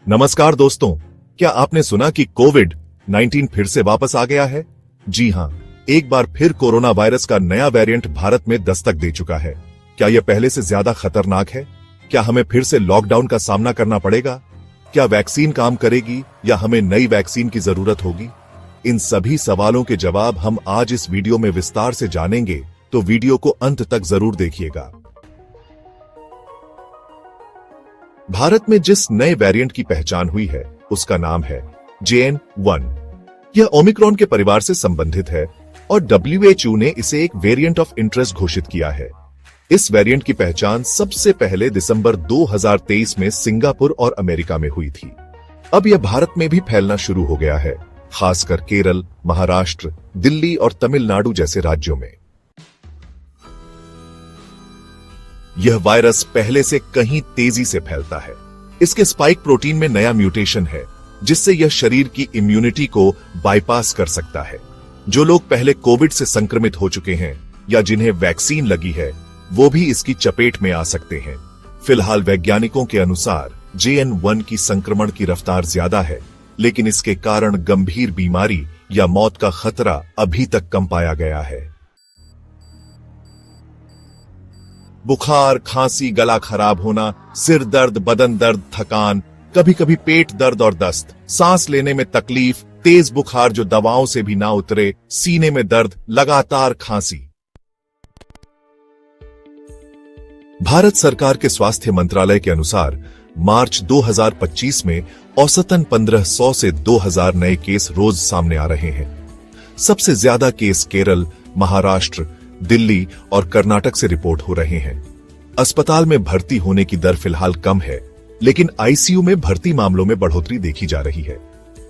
नमस्कार दोस्तों, क्या आपने सुना कि कोविड-19 फिर से वापस आ गया है? जी हां, एक बार फिर कोरोना वायरस का नया वेरिएंट भारत में दस्तक दे चुका है। क्या यह पहले से ज्यादा खतरनाक है? क्या हमें फिर से लॉकडाउन का सामना करना पड़ेगा? क्या वैक्सीन काम करेगी या हमें नई वैक्सीन की जरूरत होगी? इन सभी सवालों के जवाब हम आज इस वीडियो में विस्तार से जानेंगे, तो वीडियो को अंत तक जरूर देखिएगा। भारत में जिस नए वेरिएंट की पहचान हुई है उसका नाम है JN.1। यह ओमिक्रॉन के परिवार से संबंधित है और WHO ने इसे एक वेरिएंट ऑफ इंटरेस्ट घोषित किया है। इस वेरिएंट की पहचान सबसे पहले दिसंबर 2023 में सिंगापुर और अमेरिका में हुई थी। अब यह भारत में भी फैलना शुरू हो गया है, खासकर केरल, महाराष्ट्र, दिल्ली और तमिलनाडु जैसे राज्यों में। यह वायरस पहले से कहीं तेजी से फैलता है। इसके स्पाइक प्रोटीन में नया म्यूटेशन है, जिससे यह शरीर की इम्यूनिटी को बाईपास कर सकता है। जो लोग पहले कोविड से संक्रमित हो चुके हैं या जिन्हें वैक्सीन लगी है, वो भी इसकी चपेट में आ सकते हैं। फिलहाल वैज्ञानिकों के अनुसार JN.1 की संक्रमण की रफ्तार ज्यादा है, लेकिन इसके कारण गंभीर बीमारी या मौत का खतरा अभी तक कम पाया गया है। बुखार, खांसी, गला खराब होना, सिर दर्द, बदन दर्द, थकान, कभी कभी पेट दर्द और दस्त, सांस लेने में तकलीफ, तेज बुखार जो दवाओं से भी ना उतरे, सीने में दर्द, लगातार खांसी। भारत सरकार के स्वास्थ्य मंत्रालय के अनुसार मार्च 2025 में औसतन 1500 से 2000 नए केस रोज सामने आ रहे हैं। सबसे ज्यादा केस केरल, महाराष्ट्र, दिल्ली और कर्नाटक से रिपोर्ट हो रहे हैं। अस्पताल में भर्ती होने की दर फिलहाल कम है, लेकिन ICU में भर्ती मामलों में बढ़ोतरी देखी जा रही है।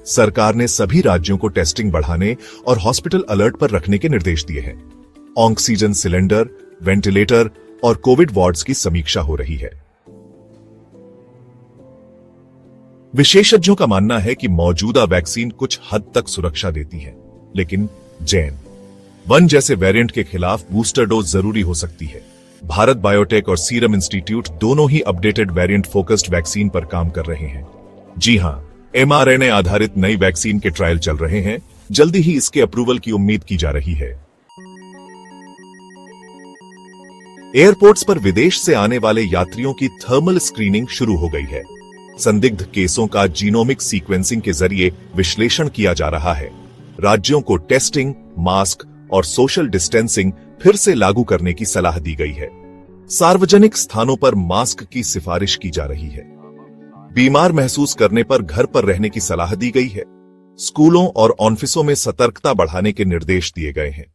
सरकार ने सभी राज्यों को टेस्टिंग बढ़ाने और हॉस्पिटल अलर्ट पर रखने के निर्देश दिए हैं। ऑक्सीजन सिलेंडर, वेंटिलेटर और कोविड वार्ड्स की समीक्षा हो रही है। विशेषज्ञों का मानना है कि मौजूदा वैक्सीन कुछ हद तक सुरक्षा देती है, लेकिन JN.1 जैसे वेरिएंट के खिलाफ बूस्टर डोज जरूरी हो सकती है। भारत बायोटेक और सीरम इंस्टीट्यूट दोनों ही अपडेटेड वेरिएंट फोकस्ड वैक्सीन पर काम कर रहे हैं। जी हां, mRNA आधारित नई वैक्सीन के ट्रायल चल रहे हैं। जल्दी ही इसके अप्रूवल की उम्मीद की जा रही है। एयरपोर्ट्स पर विदेश से आने वाले यात्रियों की थर्मल स्क्रीनिंग शुरू हो गई है। संदिग्ध केसों का जीनोमिक सीक्वेंसिंग के जरिए विश्लेषण किया जा रहा है। राज्यों को टेस्टिंग, मास्क और सोशल डिस्टेंसिंग फिर से लागू करने की सलाह दी गई है। सार्वजनिक स्थानों पर मास्क की सिफारिश की जा रही है। बीमार महसूस करने पर घर पर रहने की सलाह दी गई है। स्कूलों और ऑफिसों में सतर्कता बढ़ाने के निर्देश दिए गए हैं।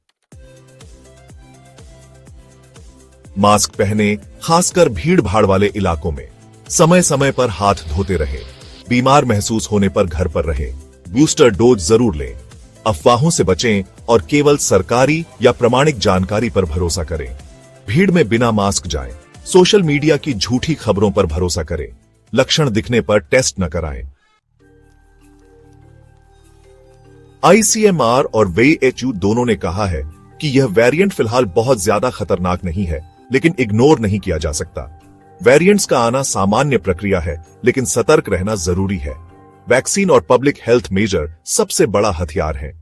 मास्क पहने, खासकर भीड़ भाड़ वाले इलाकों में। समय समय पर हाथ धोते रहे। बीमार महसूस होने पर घर पर रहे। बूस्टर डोज जरूर लें। अफवाहों से बचें और केवल सरकारी या प्रमाणिक जानकारी पर भरोसा करें। भीड़ में बिना मास्क जाएं। सोशल मीडिया की झूठी खबरों पर भरोसा करें। लक्षण दिखने पर टेस्ट न कराएं। ICMR और WHO दोनों ने कहा है कि यह वेरिएंट फिलहाल बहुत ज्यादा खतरनाक नहीं है, लेकिन इग्नोर नहीं किया जा सकता। वेरिएंट्स का आना सामान्य प्रक्रिया है, लेकिन सतर्क रहना जरूरी है। वैक्सीन और पब्लिक हेल्थ मेजर सबसे बड़ा हथियार है।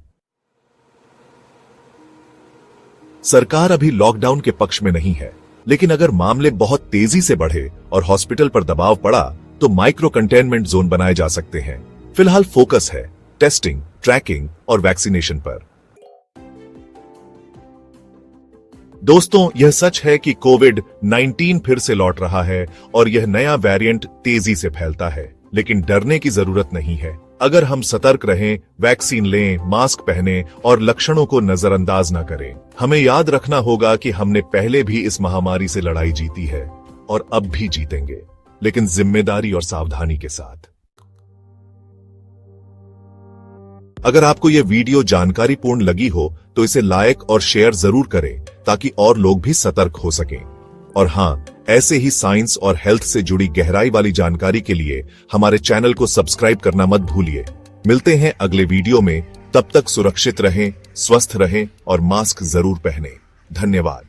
सरकार अभी लॉकडाउन के पक्ष में नहीं है, लेकिन अगर मामले बहुत तेजी से बढ़े और हॉस्पिटल पर दबाव पड़ा तो माइक्रो कंटेनमेंट जोन बनाए जा सकते हैं। फिलहाल फोकस है टेस्टिंग, ट्रैकिंग और वैक्सीनेशन पर। दोस्तों, यह सच है कि कोविड-19 फिर से लौट रहा है और यह नया वेरिएंट तेजी से फैलता है, लेकिन डरने की जरूरत नहीं है। अगर हम सतर्क रहें, वैक्सीन लें, मास्क पहने और लक्षणों को नजरअंदाज न करें। हमें याद रखना होगा कि हमने पहले भी इस महामारी से लड़ाई जीती है और अब भी जीतेंगे, लेकिन जिम्मेदारी और सावधानी के साथ। अगर आपको यह वीडियो जानकारीपूर्ण लगी हो तो इसे लाइक और शेयर जरूर करें, ताकि और लोग भी सतर्क हो सकें। और हां, ऐसे ही साइंस और हेल्थ से जुड़ी गहराई वाली जानकारी के लिए हमारे चैनल को सब्सक्राइब करना मत भूलिए। मिलते हैं अगले वीडियो में। तब तक सुरक्षित रहें, स्वस्थ रहें और मास्क जरूर पहनें। धन्यवाद।